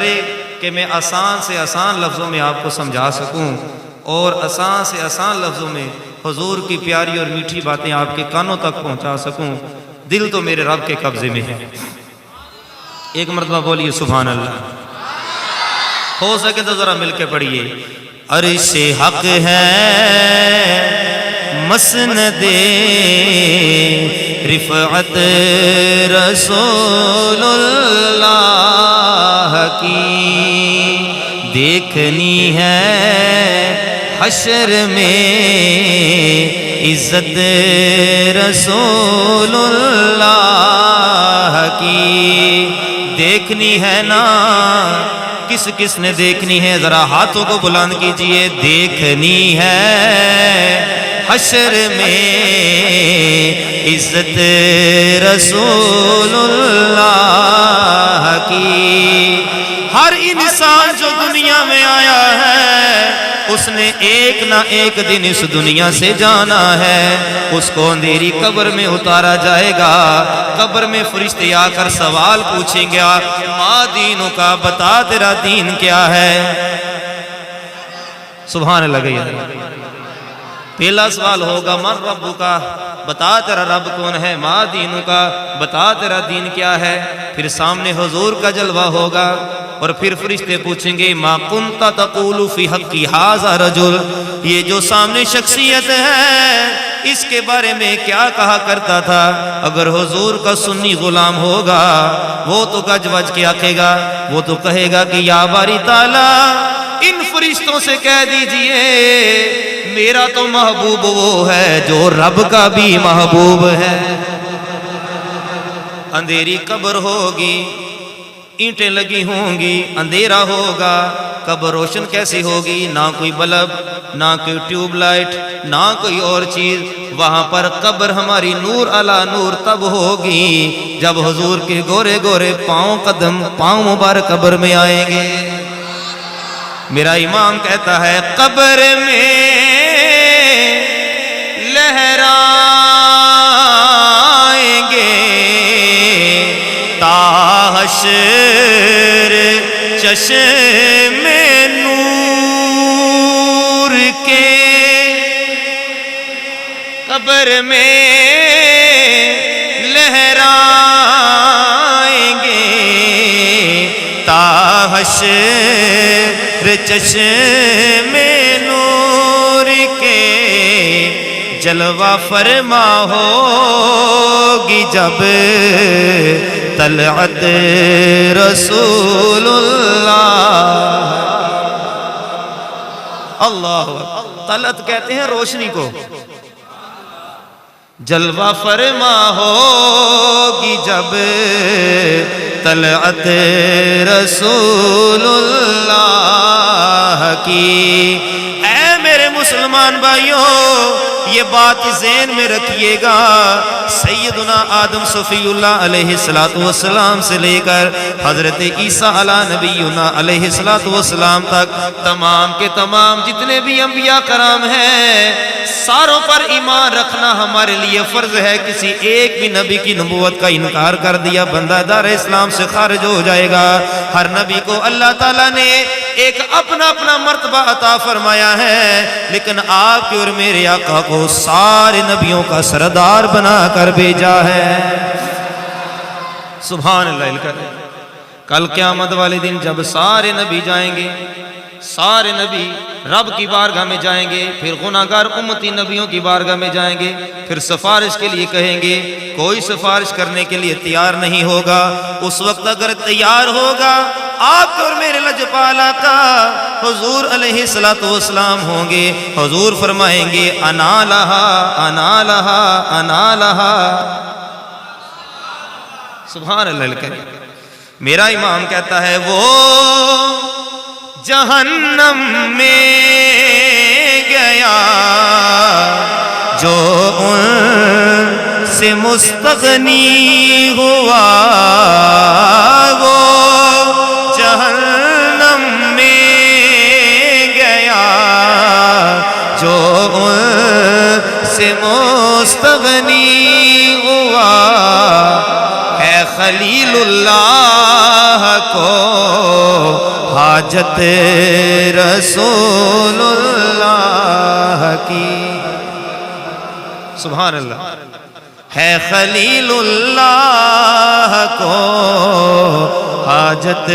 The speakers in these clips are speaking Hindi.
करे कि मैं आसान से आसान लफ्ज़ों में आपको समझा सकूं और आसान से आसान लफ्ज़ों में हुजूर की प्यारी और मीठी बातें आपके कानों तक पहुंचा सकूं। दिल तो मेरे रब के कब्ज़े में है। एक मरतबा बोलिए सुभान अल्लाह। हो सके तो ज़रा मिलके पढ़िए। अर्शे हक है मसनदे रिफ़अत रसूलुल्लाह की, देखनी है हश्र में इज़्ज़त रसूलुल्लाह की। देखनी है ना, किस किस ने देखनी है, जरा हाथों को बुलंद कीजिए। देखनी है हश्र में इज़्ज़त रसूलुल्लाह की। हर इंसान जो दुनिया में आया है उसने एक ना एक दिन इस दुनिया से जाना है। उसको अंधेरी कब्र में उतारा जाएगा। कब्र में फरिश्ते आकर सवाल पूछेंगे, माँ दीनों का, बता तेरा दीन क्या है। सुभान अल्लाह। पहला सवाल होगा मन रब्बु का, बता तेरा रब कौन है। माँ दीनों का, बता तेरा दीन क्या है। फिर सामने हुजूर का जलवा होगा और फिर फरिश्ते पूछेंगे मा कुंता तक़ूलु फी हक़्क़ि हाज़ा रजुल, ये जो सामने शख्सियत है इसके बारे में क्या कहा करता था। अगर हुजूर का सुन्नी गुलाम होगा वो तो गज बज के आकेगा, वो तो कहेगा कि या बारी ताला इन फरिश्तों से कह दीजिए मेरा तो महबूब वो है जो रब का भी महबूब है। अंधेरी कब्र होगी, ईंटें लगी होंगी, अंधेरा होगा, कब्र रोशन कैसे होगी। ना कोई बल्ब, ना कोई ट्यूबलाइट, ना कोई और चीज। वहां पर कब्र हमारी नूर अला नूर तब होगी जब हुजूर के गोरे गोरे पांव, कदम, पांव मुबारक कब्र में आएंगे। मेरा इमाम कहता है कब्र में लहराएंगे ताहशर चश्मे नूर के। कब्र में लहराएंगे ताहशर चश्मे नूर के। जलवा फरमा होगी जब तलअत रसूलुल्लाह। अल्लाह तलअत कहते हैं रोशनी को। जलवा फरमा होगी जब तलअत रसूलुल्लाह की। ऐ मेरे मुसलमान भाइयों, ये बात ज़हन में रखिएगा। सैयदुना आदम सफ़ीउल्लाह अलैहिस्सलातु वस्सलाम से लेकर हज़रत ईसा अला नबीयुना अलैहिस्सलातु वस्सलाम तक तमाम के तमाम जितने भी अंबिया कराम हैं सारों पर ईमान रखना हमारे लिए फ़र्ज है। किसी एक भी नबी की नबूवत का इनकार कर दिया बंदा दार इस्लाम से खारिज हो जाएगा। हर नबी को अल्लाह ताला ने एक अपना अपना मर्तबा अता फरमाया है, लेकिन आपके और मेरे आका को सारे नबियों का सरदार बना कर भेजा है। सुभान अल्लाह। कल क़यामत वाले दिन जब सारे नबी जाएंगे, सारे नबी रब की बारगाह में जाएंगे, फिर गुनाहगार उम्मती नबियों की बारगाह में जाएंगे, फिर सिफारिश के लिए कहेंगे। कोई सिफारिश करने के लिए तैयार नहीं होगा। उस वक्त अगर तैयार होगा आप और मेरे लजपाला का हुजूर अलैहिस्सलातु वस्सलाम होंगे। हुजूर फरमाएंगे अना लहा, अना लहा, अना लहा। सुभान अल्लाह। मेरा इमाम कहता है वो जहन्नम में गया जो उनसे मुस्तगनी हुआ, वो जहन्नम में गया जो उनसे मुस्तगनी हुआ। है खलीलुल्लाह को हाजत रसूलुल्लाह की। सुभान अल्लाह। है खलीलुल्लाह को हाजत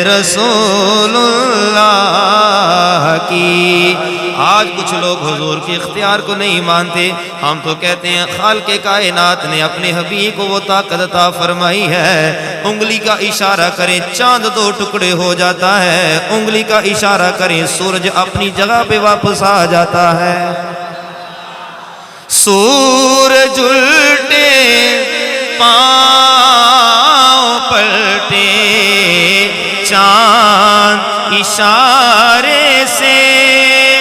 रसूलुल्लाह की। आज कुछ लोग हुजूर के इख्तियार को नहीं मानते। हम तो कहते हैं खालिक़े कायनात ने अपने हबीब को वो ताकत अता फरमाई है, उंगली का इशारा करें चांद दो टुकड़े हो जाता है, उंगली का इशारा करें सूरज अपनी जगह पे वापस आ जाता है। सूरज उल्टे पाँव पलटे, चांद इशारे से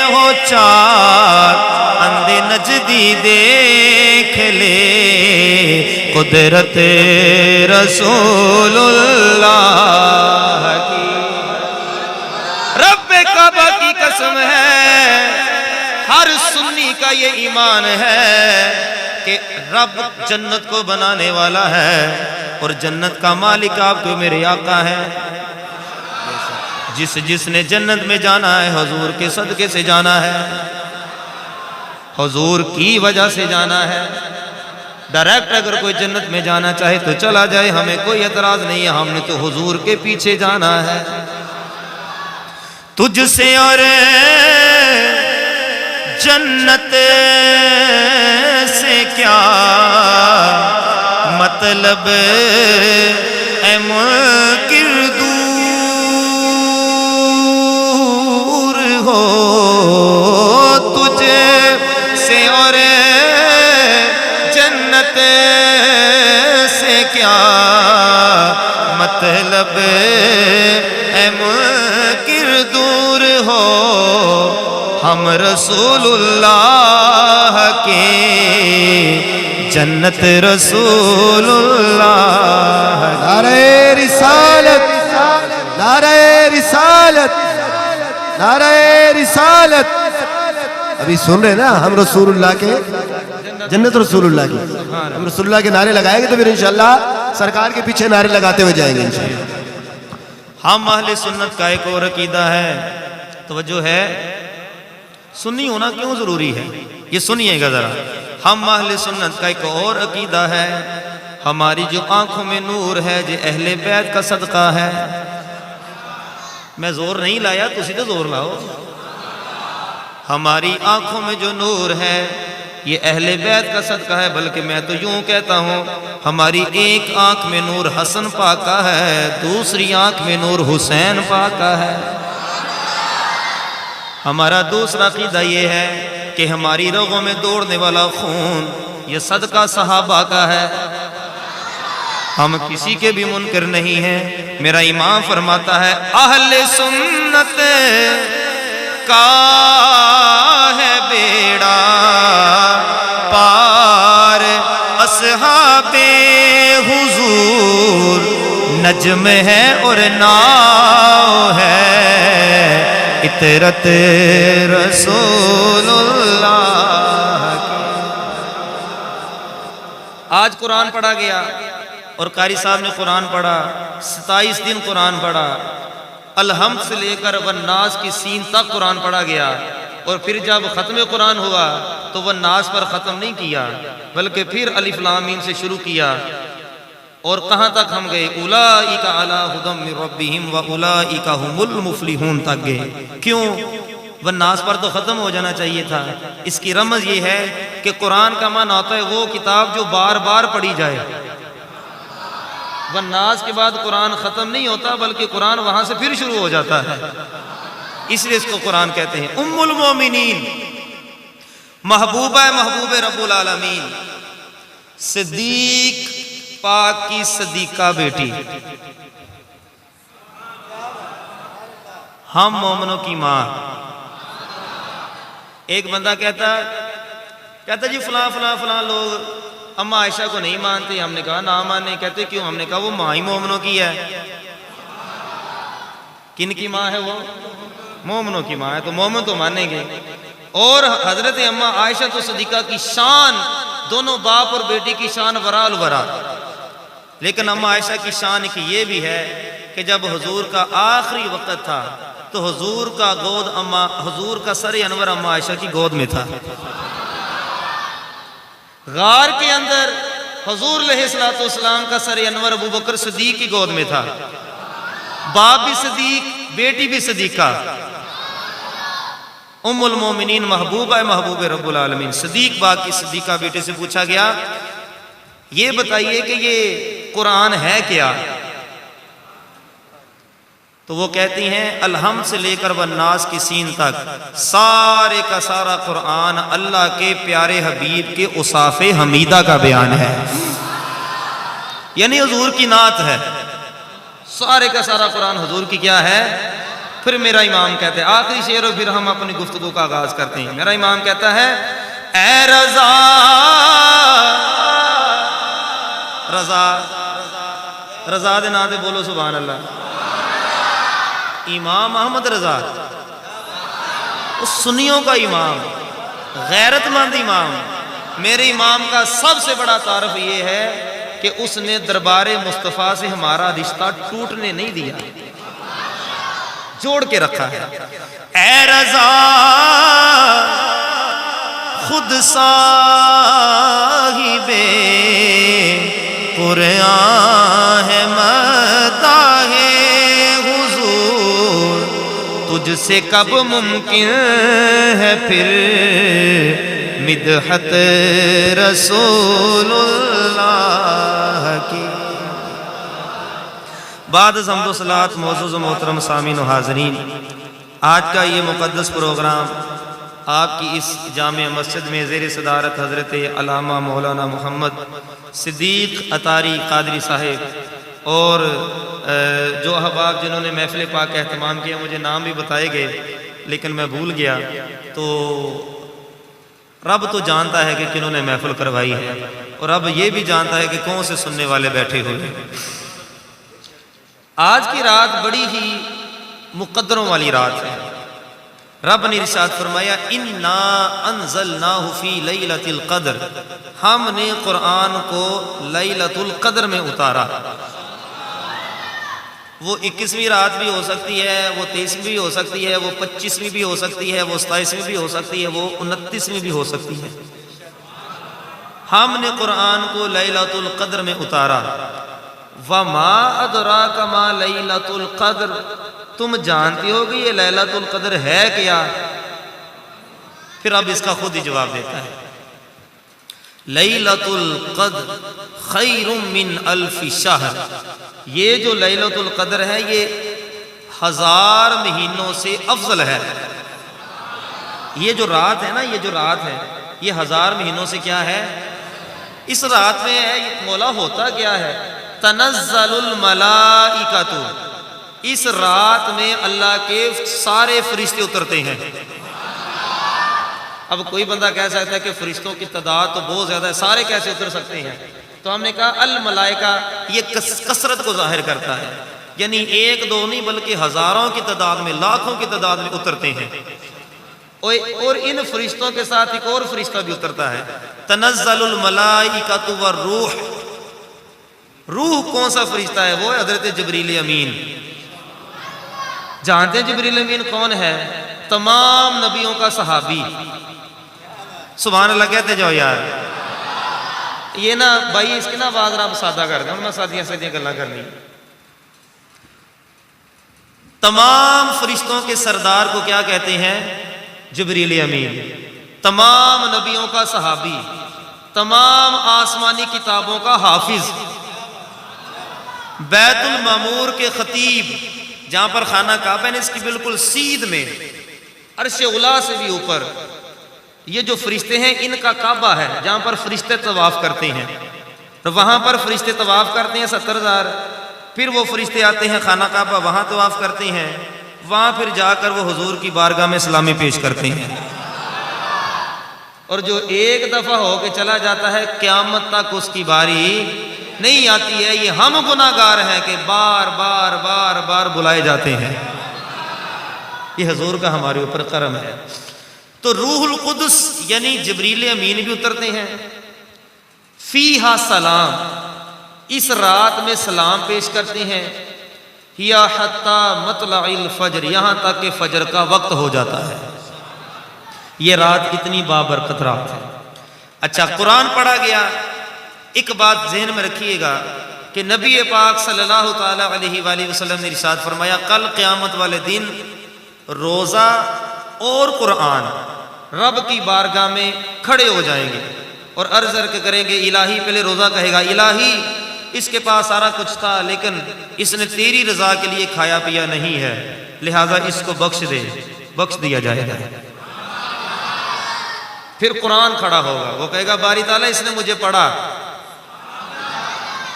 हो चार, अंधे नजदी देख ले कुदरत रसूलुल्लाह की। रब्बे काबा की कसम है, हर सुन्नी का ये ईमान है कि रब जन्नत को बनाने वाला है और जन्नत का मालिक आपको मेरे आका है। जिसने जन्नत में जाना है हुजूर के सदके से जाना है, हुजूर की वजह से जाना है। डायरेक्ट अगर कोई जन्नत में जाना चाहे तो चला जाए, हमें कोई एतराज नहीं है, हमने तो हुजूर के पीछे जाना है। तुझसे और जन्नत से क्या मतलब ऐ मुनकिर दूर हो, तुझे से और जन्नत से क्या मतलब ऐ मुनकिर दूर हो, हम रसूलुल्लाह के जन्नत रसूलुल्लाह। नारे रिसालत, नारे रिसालत, नारे रिसालत। अभी सुन रहे ना हम रसूलुल्लाह के जन्नत रसूलुल्लाह की, हम रसूलुल्लाह के नारे लगाएंगे तो फिर इंशाअल्लाह सरकार के पीछे नारे लगाते हुए जाएंगे इंशाअल्लाह। हम अहले सुन्नत का एक और अकीदा है, तवज्जो है, सुन्नी होना क्यों जरूरी है ये सुनिएगा जरा। हम अहले सुन्नत का एक और अकीदा है, हमारी जो आंखों में नूर है जो अहले बैत का सदका है। मैं जोर नहीं लाया, तुसी तो जोर लाओ। हमारी आंखों में जो नूर है ये अहले बैत का सदका है, बल्कि मैं तो यूं कहता हूँ हमारी एक आंख में नूर हसन पाक का है, दूसरी आंख में नूर हुसैन पाक का है। हमारा दूसरा अकीदा ये है कि हमारी रगों में दौड़ने वाला खून ये सदका सहाबा का है। हम किसी के भी मुनकर नहीं हैं। मेरा इमाम फरमाता है अहले सुन्नत का है बेड़ा पार, असहाबे हुजूर नज्म है और नाव है, इतरत रसूलुल्लाह की। आज कुरान पढ़ा गया और कारी साहब ने कुरान पढ़ा, 27 दिन कुरान पढ़ा, अलहम्द से लेकर वन्नास की सीन तक कुरान पढ़ा गया। और फिर जब ख़त्म कुरान हुआ तो वन्नास पर ख़त्म नहीं किया, बल्कि फिर अलिफ लाम मीम से शुरू किया। और कहाँ तक हम गए? उलाइका अला हुदम मिर रब्बिहिम व उलाइका हुमुल मुफलिहून तक गए। क्यों? वन्नास पर तो ख़त्म हो जाना चाहिए था। इसकी रमज़ ये है कि कुरान का माना होता है वो किताब जो बार बार पढ़ी जाए। वन्नास के बाद कुरान ख़त्म नहीं होता, बल्कि कुरान वहाँ से फिर शुरू हो जाता है, इसलिए इसको कुरान कहते हैं। उम्मुल मोमिनीन, महबूबा महबूब रब्बुल आलमीन, सिद्दीक पाक की सदीका बेटी, हम मोमनों की माँ। एक बंदा कहता जी फलां फलां फलां लोग अम्मा आयशा को नहीं मानते। हमने कहा ना माने। कहते क्यों? हमने कहा वो माँ ही मोमनों की है। किन की माँ है वो? मोमनों की माँ है, तो मोमन तो मानेंगे। और हजरत अम्मा आयशा तो सदीका की शान, दोनों बाप और बेटी की शान वराल वरा। लेकिन अम्मा आयशा की शान की ये भी है कि जब हुजूर का आखिरी वक्त था तो हुजूर का सर अनवर अम्मा आयशा की गोद में था। गार के अंदर हुजूर अलैहिस्सलाम का सर अनवर अबू बकर सिद्दीक की गोद में था। बाप भी सिद्दीक, बेटी भी सिद्दीका। उम्मुल मोमिनीन महबूबा महबूब रब्बुल आलमीन सिद्दीक बाग की सिद्दीका बेटे से पूछा गया, ये बताइए कि ये कुरान है क्या? तो वो कहती हैं अलहम्द से लेकर वन्नास की सीन तक सारे का सारा कुरान अल्लाह के प्यारे हबीब के उसाफे हमीदा का बयान है, यानी हुजूर की नात है। सारे का सारा कुरान हुजूर की क्या है? फिर मेरा इमाम कहते हैं आखिरी शेर और फिर हम अपनी गुफ्तगू का आगाज करते हैं। मेरा इमाम कहता है ए रजा रजा रजा दे ना दे बोलो सुभान अल्लाह। इमाम अहमद रजा उस सुन्नियों का इमाम, गैरतमंद इमाम। मेरे इमाम का सबसे बड़ा तारफ ये है कि उसने दरबारे मुस्तफ़ा से हमारा रिश्ता टूटने नहीं दिया, जोड़ के रखा है। ए रजा खुद साहिबे कुरान है मदाहे हुजूर, तुझसे कब मुमकिन है फिर मिदहत रसूलुल्लाह की। बाद हम्दो सलात मौजूद मोहतरम सामीन हाज़रीन, आज का ये मुक़द्दस प्रोग्राम आपकी इस जामे मस्जिद में ज़ेर सदारत हज़रत अल्लामा मौलाना मोहम्मद सिद्दीक अतारी क़ादरी साहिब और जो अहबाब जिन्होंने महफ़िल पाक का एहतमाम किया, मुझे नाम भी बताए गए लेकिन मैं भूल गया, तो रब तो जानता है कि किन्होंने महफ़िल करवाई है और रब ये भी जानता है कि कौन से सुनने वाले बैठे हुए हैं। आज की रात बड़ी ही मुक़द्दरों वाली रात है। रब ने इरशाद फरमाया इन्ना अंज़लनाहु फी लैलतिल क़द्र, हमने कुरान को लैलतुल क़द्र में उतारा। वो 21वीं रात भी हो सकती है, वो 23वीं भी हो सकती है, वो 25वीं भी हो सकती है, वो 27वीं भी हो सकती है, वो 29वीं भी हो सकती है। हमने कुरान को लैलतुल क़द्र में उतारा। वमा अदराका मा लैलतुल क़द्र, तुम जानती हो कि ये लैलतुल क़द्र है क्या? फिर अब इसका खुद ही जवाब देता है लैलतुल क़द्र खैरुम मिन अल्फि शहर, ये जो लैलतुल क़द्र है ये 1000 महीनों से अफजल है। ये जो रात है ना, ये जो रात है ये 1000 महीनों से क्या है? इस रात में है मौला होता क्या है? तनज़्ज़लुल मलाइकतु, इस रात में अल्लाह के सारे फरिश्ते उतरते हैं। अब कोई बंदा कह सकता है कि फरिश्तों की तादाद तो बहुत ज्यादा है, सारे कैसे उतर सकते हैं? तो हमने कहा अल मलाइका, ये कसरत को जाहिर करता है, यानी एक दो नहीं बल्कि हजारों की तादाद में, लाखों की तादाद में उतरते हैं। और इन फरिश्तों के साथ एक और फरिश्ता भी उतरता है, तनज़्ज़लुल मलाइकतु वर्रूह। रूह कौन सा फरिश्ता है? वो हजरत जिब्रील अमीन। जानते हैं जिब्रील अमीन कौन है? तमाम नबियों का सहाबी। सुभान अल्लाह कहते जाओ यार। ये ना भाई इसकी ना आवाज आप सादा कर दें, मैं सादियां सादियां गल्लां करनी। तमाम फरिश्तों के सरदार को क्या कहते हैं? जिब्रील अमीन। तमाम नबियों का सहाबी, तमाम आसमानी किताबों का हाफिज, बैतुल मामूर के खतीब, जहां पर खाना काबा है इसकी बिल्कुल सीध में अर्श उला से भी ऊपर ये जो फरिश्ते हैं इनका काबा है, जहां पर फरिश्ते तवाफ करते हैं। तो वहां पर फरिश्ते तवाफ करते हैं 70,000। फिर वो फरिश्ते आते हैं खाना काबा, वहां तवाफ करते हैं, वहां फिर जाकर वो हुजूर की बारगाह में सलामी पेश करते हैं। और जो एक दफा होके चला जाता है क़यामत तक उसकी बारी नहीं आती है। ये हम गुनाहगार हैं कि बार बार बार बार बुलाए जाते हैं। ये हुजूर का हमारे ऊपर करम है। तो रूहुल कुदस यानी जिब्रील अमीन भी उतरते हैं। फीहा सलाम, इस रात में सलाम पेश करते हैं, हिया हत्ता मतलइल फजर, यहाँ तक कि फजर का वक्त हो जाता है। ये रात इतनी बाबरकत रात है। अच्छा, कुरान पढ़ा गया। एक बात ज़हन में रखिएगा कि नबी पाक सल्लल्लाहु ताला अलैहि वसल्लम ने इरशाद फरमाया, कल क़यामत वाले दिन रोज़ा और कुरान रब की बारगाह में खड़े हो जाएंगे और अर्ज़ करेंगे, इलाही, पहले रोज़ा कहेगा, इलाही इसके पास सारा कुछ था लेकिन इसने तेरी रज़ा के लिए खाया पिया नहीं है, लिहाजा इसको बख्श दे। बख्श दिया जाएगा। फिर कुरान खड़ा होगा, वो कहेगा, बारी ताला इसने मुझे पढ़ा,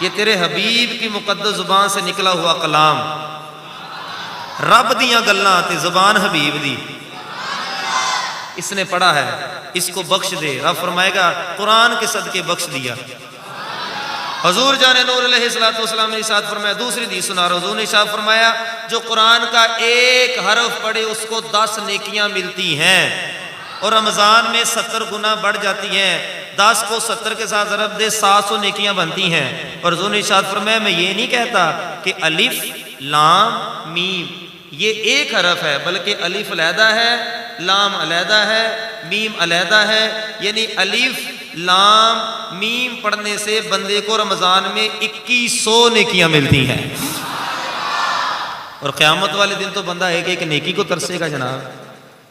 ये तेरे हबीब की मुकद्दस जुबान से निकला हुआ कलाम, रब दियां गल्लां ते जुबान हबीब दी, इसने पढ़ा है, इसको बख्श दे। रब फरमाएगा, कुरान के सदके बख्श दिया। हजूर जाने नूर अलैहिस्सलाम ने इरशाद फरमाया, दूसरी दी सुना रहा, हुजूर ने इरशाद फरमाया, जो कुरान का एक हरफ पढ़े उसको 10 नेकियां मिलती हैं और रमजान में 70 गुना बढ़ जाती हैं। 10 को 70 के साथ ज़रब दे, 700 नेकियां बनती हैं। और हुजूर ने इरशाद फरमाया, मैं ये नहीं कहता कि अलिफ लाम मीम ये एक हरफ है, बल्कि अलिफ अलहदा है, लाम अलहदा है, मीम अलहदा है। यानी अलिफ लाम मीम पढ़ने से बंदे को रमजान में 2100 नेकियां मिलती हैं। और क़यामत वाले दिन तो बंदा एक एक नेकी को तरसेगा जनाब।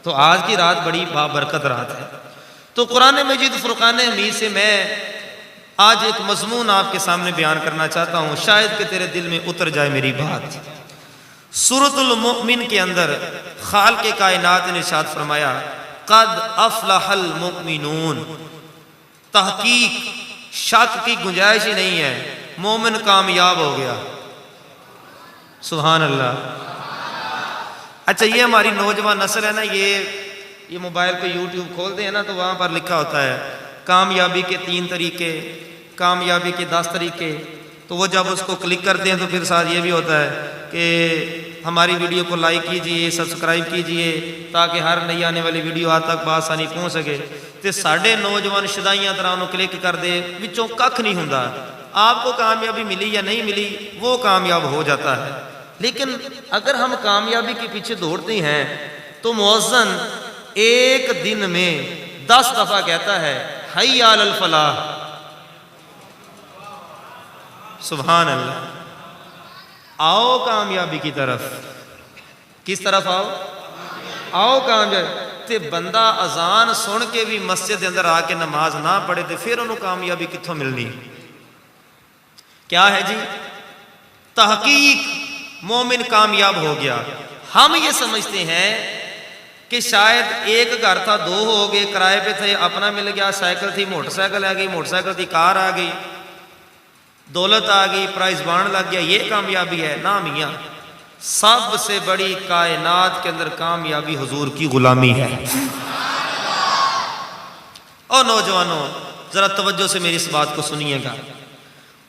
तो आज की रात बड़ी बाबरकत रात है। तो कुरान मजीद फुरकान हमीद से मैं आज एक मज़मून आपके सामने बयान करना चाहता हूँ, शायद कि तेरे दिल में उतर जाए मेरी बात। सूरतुल मुमिन के अंदर खालिक़े कायनात ने इरशाद फरमाया, क़द अफ़लहल मुमिनून, तहकीक शक की गुंजाइश ही नहीं है, मोमिन कामयाब हो गया। सुभान अल्लाह। अच्छा, ये हमारी नौजवान नस्ल है ना, ये मोबाइल पे यूट्यूब खोलते हैं ना, तो वहाँ पर लिखा होता है कामयाबी के 3 तरीके, कामयाबी के 10 तरीके। तो वो जब उसको क्लिक करते हैं तो फिर साथ ये भी होता है कि हमारी वीडियो को लाइक कीजिए, सब्सक्राइब कीजिए, ताकि हर नई आने वाली वीडियो आप तक बासानी पहुँच सके। तो साढ़े नौजवान शदाइयां तरह उन्होंने क्लिक कर दे, विचों कख नहीं होंदा। आपको कामयाबी मिली या नहीं मिली, वो कामयाब हो जाता है। लेकिन अगर हम कामयाबी के पीछे दौड़ते हैं तो मुअज्जिन एक दिन में 10 दफा कहता है, हय्या अलल फलाह। सुभान अल्लाह। आओ कामयाबी की तरफ। किस तरफ आओ? आओ कामयाबी। ते बंदा अजान सुन के भी मस्जिद के अंदर आके नमाज ना पढ़े तो फिर उन्होंने कामयाबी कित्थों मिलनी? क्या है जी? तहकीक मोमिन कामयाब हो गया। हम ये समझते हैं कि शायद एक घर था, 2 हो गए, किराए पे थे, अपना मिल गया, साइकिल थी, मोटरसाइकिल आ गई, मोटरसाइकिल थी, कार आ गई, दौलत आ गई, प्राइज बांड लग गया, ये कामयाबी है ना मियाँ। सबसे बड़ी कायनात के अंदर कामयाबी हुजूर की गुलामी है। और नौजवानों जरा तवज्जो से मेरी इस बात को सुनिएगा।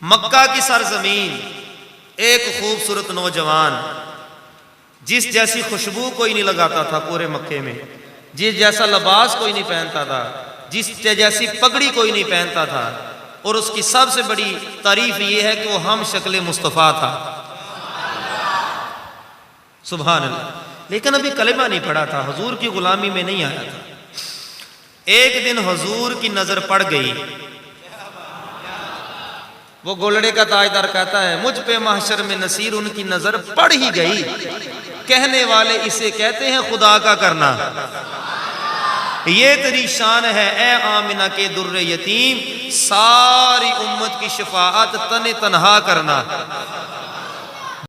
मक्का की सरजमीन, एक खूबसूरत नौजवान जिस जैसी खुशबू कोई नहीं लगाता था पूरे मक्के में, जिस जैसा लिबास कोई नहीं पहनता था, जिस जैसी पगड़ी कोई नहीं पहनता था, और उसकी सबसे बड़ी तारीफ यह है कि वो हम शक्ल मुस्तफ़ा था। सुभान अल्लाह। लेकिन अभी कलेमा नहीं पढ़ा था, हुजूर की गुलामी में नहीं आया था। एक दिन हुजूर की नजर पड़ गई। वो गोलड़े का ताजदार कहता है, मुझ पे महशर में नसीर उनकी नजर पड़ ही गई। कहने वाले इसे कहते हैं खुदा का करना। ये तेरी शान है ए आमिना के दुर्रे यतीम, सारी उम्मत की शफाअत तने तनहा करना।